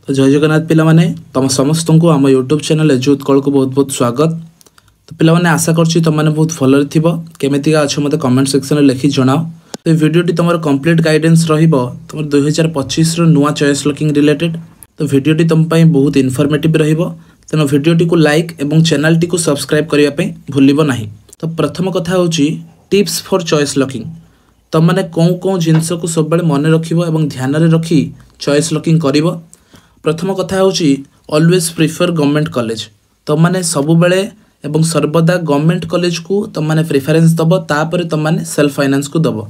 तो जय जगन्नाथ पिला माने तुम समस्त को आम यूट्यूब चैनल एजु उत्कल को बहुत बहुत स्वागत। तो पिला माने आशा करछि तुम माने बहुत भलरे थिबो केमितिका अच्छे मते कमेंट सेक्शन में लिखि जणाओ। तो वीडियोटी तुम कंप्लीट गाइडेंस रहिबो तुम 2025 रो नुआ चॉइस लॉकिंग रिलेटेड। तो वीडियोटी तुम पई बहुत इनफॉर्मेटिव रहिबो तेनो वीडियोटी को लाइक एवं चैनल टी को सब्सक्राइब करिया पई भूलिबो नाही। तो प्रथम कथा होछि टिप्स फॉर चॉइस लॉकिंग। तुम माने कौन जिनस को सब बेले मन रखिबो एवं ध्यान रे रखी चॉइस लॉकिंग करिबो। प्रथम कथा होछि ऑलवेज प्रिफर गवर्नमेंट कॉलेज। तुम माने सब बेले एवं सर्वदा गवर्नमेंट कॉलेज को तुम माने प्रेफरेंस दबो तापर तुम माने सेल्फ फाइनेंस को दबो।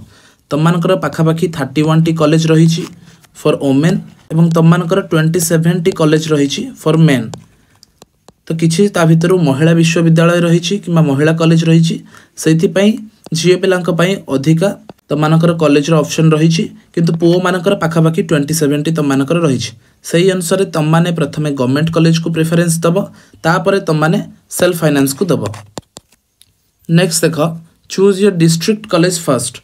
तुम मानकर पाखापाखी 31 टी कॉलेज रही फॉर वोमेन एवं तुम मानकर 27 टी कॉलेज रही फॉर मेन। तो किछि ता भितर महिला विश्वविद्यालय रही कि महिला कॉलेज रही से झील पिला अधिका तुम मानकर कॉलेज ऑप्शन रही किंतु पुओ मानकर पाखापाखी 27 टी तुम मानकर रही सही अनुसार तुम माने प्रथमे गवर्नमेंट कॉलेज को प्रेफरेंस दबो तापर तुम माने सेल्फ फाइनेंस को दबो। नेक्स्ट देख choose your district college first.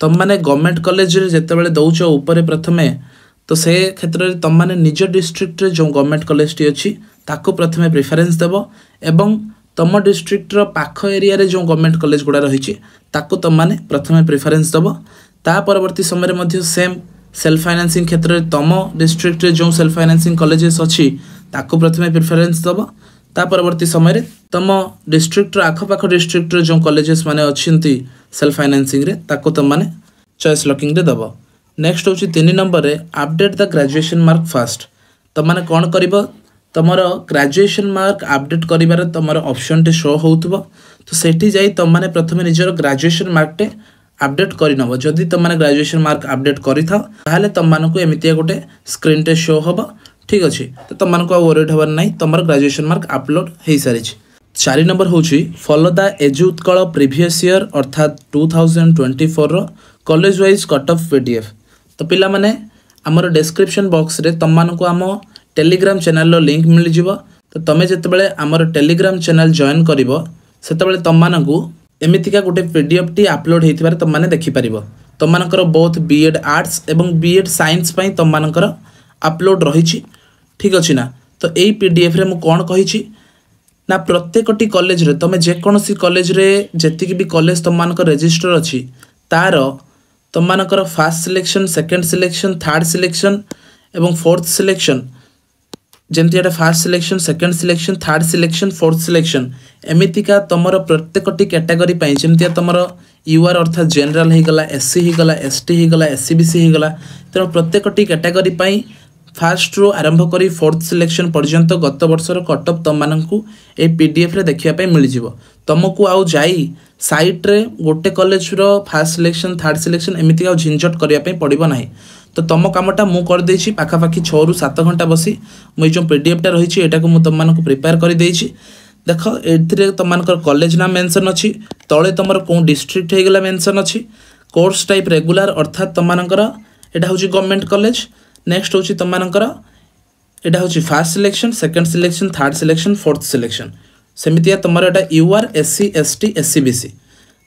तुम माने गवर्नमेंट कॉलेज रे जेतेबेले दउछ ऊपर प्रथमे तो से क्षेत्र में तुम माने निज डिस्ट्रिक्ट रे जो गवर्नमेंट कॉलेज टी अछि ताको प्रथमे प्रेफरेंस देबो एवं तुम डिस्ट्रिक्ट रो पाख एरिया रे जो गवर्नमेंट कॉलेज गुडा रही ताको तुम माने प्रथमे प्रेफरेंस देबो। ता परवर्ती समय रे मध्य सेम सेल्फ फाइनेंसिंग क्षेत्र में तुम डिस्ट्रिक्ट रे जो सेल्फ फाइनेंसिंग कॉलेजेस अछि ताको प्रथमे प्रेफरेंस देबो। ता परवर्ती समय रे तुम डिस्ट्रिक्ट रो आखपाख डिस्ट्रिक्ट रे जो कॉलेजेस माने अछिंती सेल्फ फाइनेंसिंग रे ताको तुम माने चॉइस लॉकिंग रे देबो। नेक्स्ट होछि 3 नंबर रे update the graduation mark fast. तुम माने कोन करबो तुमर ग्रेजुएशन मार्क अपडेट करिबार तुमर ऑप्शन टे शो होउतबो तो सेठी जाई तुम माने प्रथमे निजर ग्रेजुएशन मार्क टे अपडेट करि नबो। जदि तुम माने ग्रेजुएशन मार्क अपडेट करि था ताहाले तुम मानको एमितिया गोटे स्क्रीन टे शो होबो। ठीक अछि तो तुम मानको वरीड हबर नै तुमर ग्रेजुएशन मार्क अपलोड हेई सारि छि। 4 नंबर होछि follow the Edu Utkal previous year अर्थात 2024 रो college wise cut off PDF. तो पिला माने हमर डिस्क्रिप्शन बॉक्स रे तुम मानको हम टेलीग्राम चैनल रो लिंक मिल जिवो। तो तमे जतबेले हमर टेलीग्राम चैनल जॉइन करिवो सेतबेले तुम मानकू एमितिका गोटे पीडीएफ टी अपलोड हेतिबार तुम माने देखि परिवो। तुम मानकर बोथ बीएड आर्ट्स एवं बीएड साइंस पई तुम मानकर अपलोड रही। ठीक अछि ना। तो एई पीडीएफ रे मु कोन कहि छि ना प्रत्येकटी कॉलेज रे तुम जे कोनोसी कॉलेज रे जेतिकी भी कॉलेज तुम मानकर रजिस्टर अछि तार तुम मानकर first selection second selection third selection एवं फोर्थ सिलेक्शन जेमती एटा first selection second selection third selection fourth selection एमितिका तुमर प्रत्येकटी कैटेगरी पई जेमती तुमर यूआर अर्थात जनरल ही गला एससी ही गला एसटी ही गला एससीबीसी ही गला तेणु प्रत्येकटी कैटेगरी पई फास्ट रो आरंभ करी फोर्थ सिलेक्शन पर्यंत गत वर्षर कटअप तुम मानकू ए पीडीएफ रे देखिया पई मिल जिवो। तुमको आउ जाई साइट रे गोटे college row first selection third selection एमितिका झिंझट करिया पई पड़िबो नाही। तो तुम कामटा मु कर देछि पाखापाखी 6 ରୁ 7 घंटा बसी मु जो पीडीएफ टा रही एटा को मु तुम मानकू प्रिपेयर कर देछि। देख एथिरे तुम मानकर कॉलेज नाम मेंशन अछि तळे तुमर को डिस्ट्रिक्ट हे गेला मेंशन अछि कोर्स टाइप रेगुलर अर्थात तुम मानकर एटा होछि गवर्नमेंट कॉलेज। नेक्स्ट होछि तुम मानकर एटा होछि first selection second selection third selection fourth selection सेमितिया तुमर एटा यूआर एससी एसटी एससीबीसी।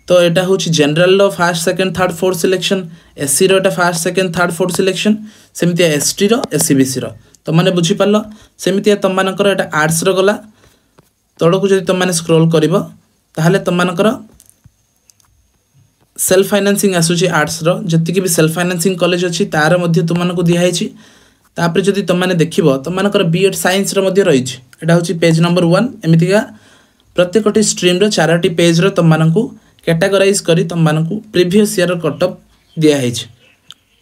तो एटा होछि जनरल रो first second third fourth selection SC रो एटा first second third fourth selection सेमितिया एसटी रो एससीबीसी रो तो माने बुझी पारलो सेमितिया तुम मानकर एटा आर्ट्स रो गला तळको जदि तुम माने स्क्रॉल करिवो ताहाले तुम मानकर सेल्फ फाइनेंसिंग आसुची आर्ट्स रो जति भी सेल्फ फाइनेंसिंग कॉलेज अछि तार मध्ये तुम मानको दिया हेछि। तापर जदि तुम माने देखिबो तुम मानकर बीएड साइंस रो मध्ये रहिछि एटा होछि पेज नंबर 1 एमितिका प्रत्येकटी स्ट्रीम रो 4टी पेज रो तुम माननको कैटेगराइज करी तुम मानको प्रीवियस ईयर कटअप दिया हेछि।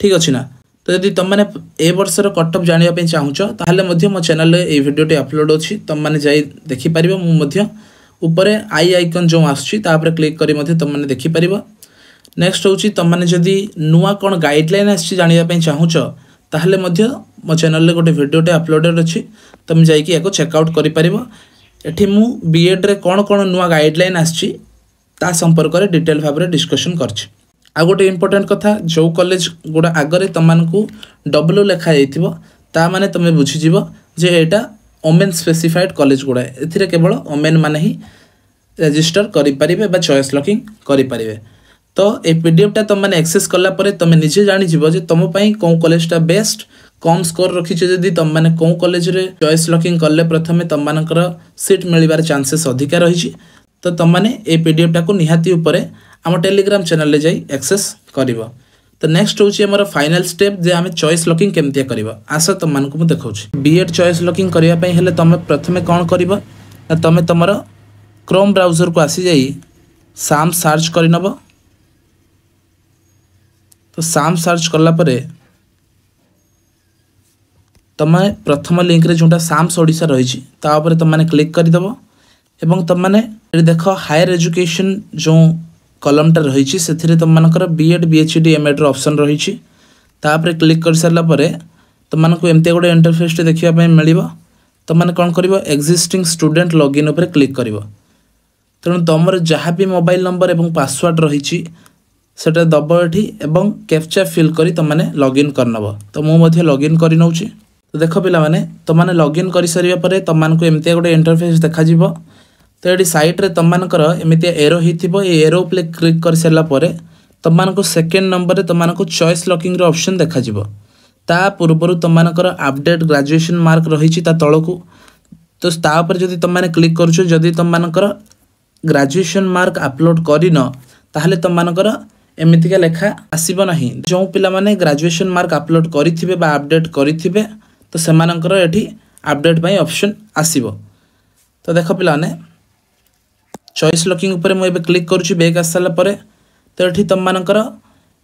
ठीक अछि ना। तो यदि तुम माने ए वर्षर कटअप जानिया पे चाहुछ ताहले मध्ये मो चैनल रे ए वीडियो टी अपलोड अछि तुम माने जाई देखि परिबो। मु मध्ये ऊपर आई आइकन जो आछी तापर क्लिक करी मध्ये तुम माने देखि परिबो। नेक्स्ट होछि तुम माने जदि नुवा कोन गाइडलाइन आछी जानिया पे चाहुछ ताहले मध्ये मो चैनल रे गोटे वीडियो टे अपलोडेड अछि तुम जाई कि एको चेकआउट करि परिबो। एठी मु बीएड रे कोन कोन नुवा गाइडलाइन आछी ता संपर्क रे डिटेल भाव रे डिस्कशन करछि। आ गोटे इंपोर्टेंट कथा जो कॉलेज गुडा आगरे तुम मानकू डब्ल्यू लेखा जाइथिबो ता माने तुमे बुझी जिवो जे एटा ओमेन स्पेसिफाइड कॉलेज गुडा एथिरे केवल ओमेन माने ही रजिस्टर करि परिबे बा चॉइस लॉकिंग करि परिबे। तो ए पीडीएफ टा तुम माने एक्सेस करला परे तुम निजे जानि जिवो जे तुम पई कोन कॉलेज टा बेस्ट कम स्कोर रखिछे जदि तुम माने को कॉलेज रे चॉइस लॉकिंग करले प्रथमे तुम मानकर सीट मिलिबार चांसेस अधिका रही तो तुम माने ए पीडीएफ टाको निहाती ऊपर आम टेलीग्राम चैनल ले जाई एक्सेस करिवो। तो नेक्स्ट होची हमर फाइनल स्टेप जे आमे चॉइस लॉकिंग केमतिया करबा आसा तुम मानकु मु देखाउची। बीएड चॉइस लॉकिंग करिया पई हेले तुम प्रथमे कोन करबा ना तुम तमर क्रोम ब्राउजर को आसी जाई साम सर्च करिनबो। तो साम सर्च करला परे तुम प्रथम लिंक रे जोटा साम्स ओडिशा रही तापर तुम मैंने क्लिक करदेव एवं तुम मैंने देख हायर एजुकेशन जो कलमटा रही से तुम मानकर बीएड बीएचडी एमएड ऑप्शन रही तापर क्लिक कर सारापर तुम मानक एमती गोटे इंटरफेस देखापी मिल तुम मैंने कौन कर एक्जिस्टिंग स्टूडेंट लॉगिन उपर क्लिक कर तेणु तुम जहाँ भी मोबाइल नंबर और पासवर्ड रही सेटा दब ये एवं कैप्चा फिल करी तुम मैंने लॉगिन करनब। तो मुझे लॉगिन कर नौची। तो देख पिला माने तुम मैंने लॉगिन कर सारिया परे तुम मानक एमती गोटे इंटरफेस देखा तो ये साइट रे तुम मानकर एमती एरो हो एरो पे क्लिक कर सारा पर तुम मानक सेकेंड नंबर तुम मानक चॉइस लॉकिंग ऑप्शन देखा ता पूर्व तुम मानकर अपडेट ग्रेजुएशन मार्क रही तलकू तो तापर जब तुम मैंने क्लिक करुदी तुम मानकर ग्रेजुएशन मार्क अपलोड करन ताहले तुम मानकर एमतीका लेखा आसब ना जो पिला माने ग्रेजुएशन मार्क अपलोड करिथिबे बा अपडेट करिथिबे तो सेमानकर एठी अपडेट पई ऑप्शन आसीबो। तो देख पिला माने चॉइस लॉकिंग ऊपर मु एबे क्लिक करूची बैक आस साला परे तो एठी तुम मानकर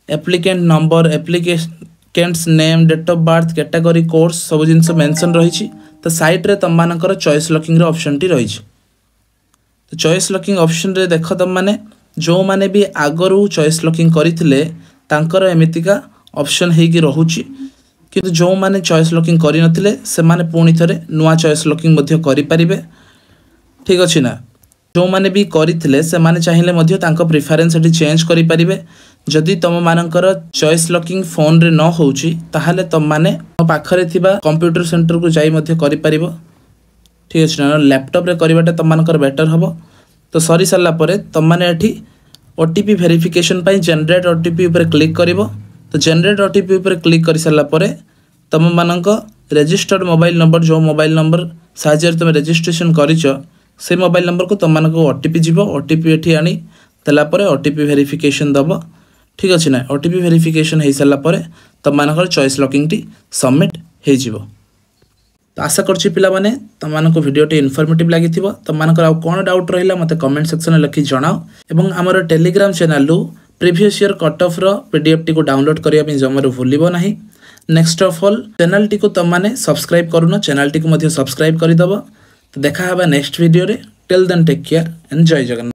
applicant number applicant's name date of birth category course सब जिनस मेंशन रही तो साइट रे तुम मानकर चॉइस लॉकिंग रे ऑप्शन टी रही। तो चॉइस लॉकिंग ऑप्शन रे देख तुम माने जो माने भी आगरू चॉइस लॉकिंग करथिले तांकर एमितिका ऑप्शन हेगी रहुची किंतु जो माने चॉइस लॉकिंग करि नथिले से माने पुणी थरे नुआ चॉइस लॉकिंग मध्य करि परिबे। ठीक अछि ना जो माने भी करथिले से माने चाहिले मध्य तांको प्रेफरेंस एटी चेंज करि परिबे। जदि तुम मानकर चॉइस लॉकिंग फोन रे न होउची ताहाले तुम माने पाखरे थिबा कंप्यूटर सेंटर को जाई मध्य करि परिबो। ठीक अछि ना लैपटॉप रे करिबाटा तुम मानकर बेटर हबो। तो सरी सारा पर तुम मैंने ये ओटीपी वेरिफिकेशन पाई जनरेट ओटीपी ऊपर क्लिक करिवो। तो जनरेट ओटीपी ऊपर क्लिक कर सारा पर तुम मानक रजिस्टर्ड मोबाइल नंबर जो मोबाइल नंबर साहाय्य तुम रजिस्ट्रेशन करिच से मोबाइल नंबर को तुम मानक ओटीपी जीव ओटीपी एठी आनी देला पर ओटीपी वेरिफिकेशन दब। ठीक अच्छे ना ओटीपी वेरिफिकेशन हो सारा पर तुम मानक चॉइस लॉकिंग टी सबमिट हो जिवो। तो आशा करछि पिला माने तमानको वीडियोटी इनफॉर्मेटिव लागि थिबो। तमानकर आउ कोन डाउट रहिला मते कमेंट सेक्शन में लिखि जणाओ एवं हमर टेलीग्राम चैनल रु प्रीवियस ईयर कट ऑफ रो पीडीएफ टी को डाउनलोड करिया पे जमरो भूलिबो नाही। नेक्स्ट ऑफ ऑल चैनल टी को तमाने सब्सक्राइब करूनो चैनल टी को मध्य सब्सक्राइब करि दबो। तो देखा हबा नेक्स्ट वीडियो रे till then take care and जय जगन्नाथ।